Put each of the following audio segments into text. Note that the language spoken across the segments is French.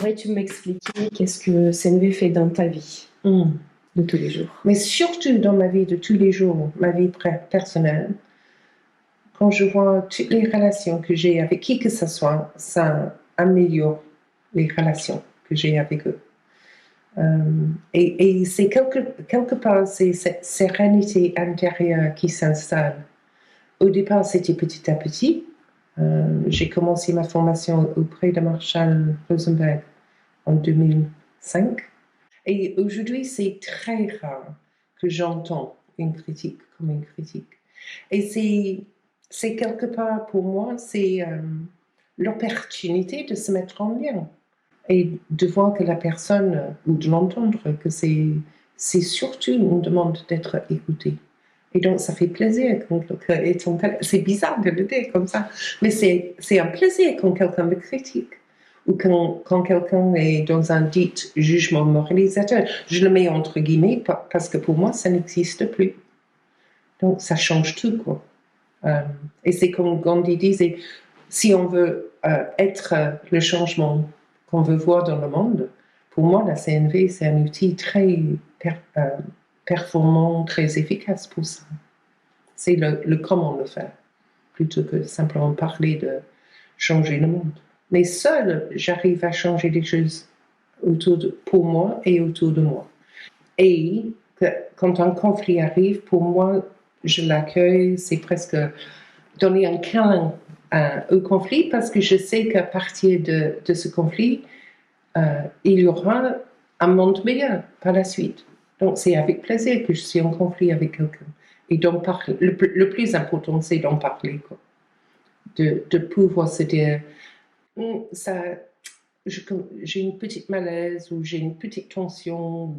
Pourrais-tu m'expliquer qu'est-ce que CNV fait dans ta vie de tous les jours? Mais surtout dans ma vie de tous les jours, ma vie personnelle, quand je vois toutes les relations que j'ai avec qui que ce soit, ça améliore les relations que j'ai avec eux. Et c'est quelque part, c'est cette sérénité intérieure qui s'installe. Au départ, c'était petit à petit. J'ai commencé ma formation auprès de Marshall Rosenberg en 2005. Et aujourd'hui, c'est très rare que j'entends une critique comme une critique. Et c'est quelque part, pour moi, c'est l'opportunité de se mettre en lien et de voir que la personne, ou de l'entendre, que c'est surtout une demande d'être écouté. Et donc, ça fait plaisir. C'est bizarre de le dire comme ça, mais c'est un plaisir quand quelqu'un me critique ou quand quelqu'un est dans un dit jugement moralisateur. Je le mets entre guillemets parce que pour moi, ça n'existe plus. Donc, ça change tout, quoi. Et c'est comme Gandhi disait, si on veut être le changement qu'on veut voir dans le monde, pour moi, la CNV, c'est un outil très performant, très efficace pour ça. C'est le comment le faire, plutôt que simplement parler de changer le monde. Mais seul, j'arrive à changer des choses pour moi et autour de moi. Et quand un conflit arrive, pour moi, je l'accueille, c'est presque donner un câlin au conflit parce que je sais qu'à partir de ce conflit, il y aura un monde meilleur par la suite. Donc c'est avec plaisir que je suis en conflit avec quelqu'un. Et d'en parler. Le plus important, c'est d'en parler, quoi. De pouvoir se dire, ça, j'ai une petite malaise ou j'ai une petite tension ou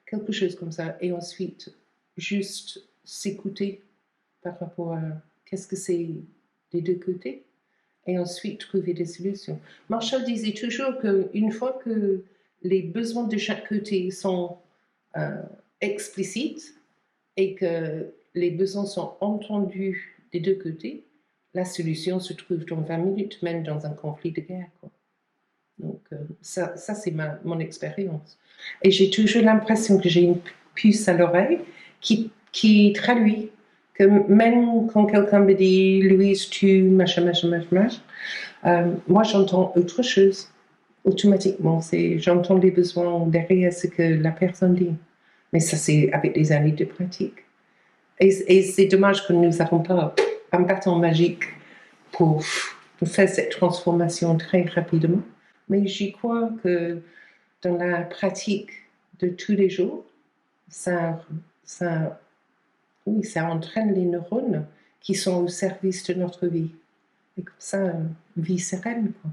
quelque chose comme ça. Et ensuite, juste s'écouter par rapport à qu'est-ce que c'est des deux côtés et ensuite trouver des solutions. Marshall disait toujours qu'une fois que les besoins de chaque côté sont explicites et que les besoins sont entendus des deux côtés, la solution se trouve dans 20 minutes, même dans un conflit de guerre, quoi. Donc, ça c'est mon expérience. Et j'ai toujours l'impression que j'ai une puce à l'oreille qui traduit que même quand quelqu'un me dit « Louise, tu machin, moi j'entends autre chose automatiquement. J'entends les besoins derrière ce que la personne dit. Mais ça, c'est avec des années de pratique. Et c'est dommage que nous n'avons pas un bâton magique pour faire cette transformation très rapidement. Mais j'y crois que dans la pratique de tous les jours, ça entraîne les neurones qui sont au service de notre vie. Et comme ça, vie sereine, quoi.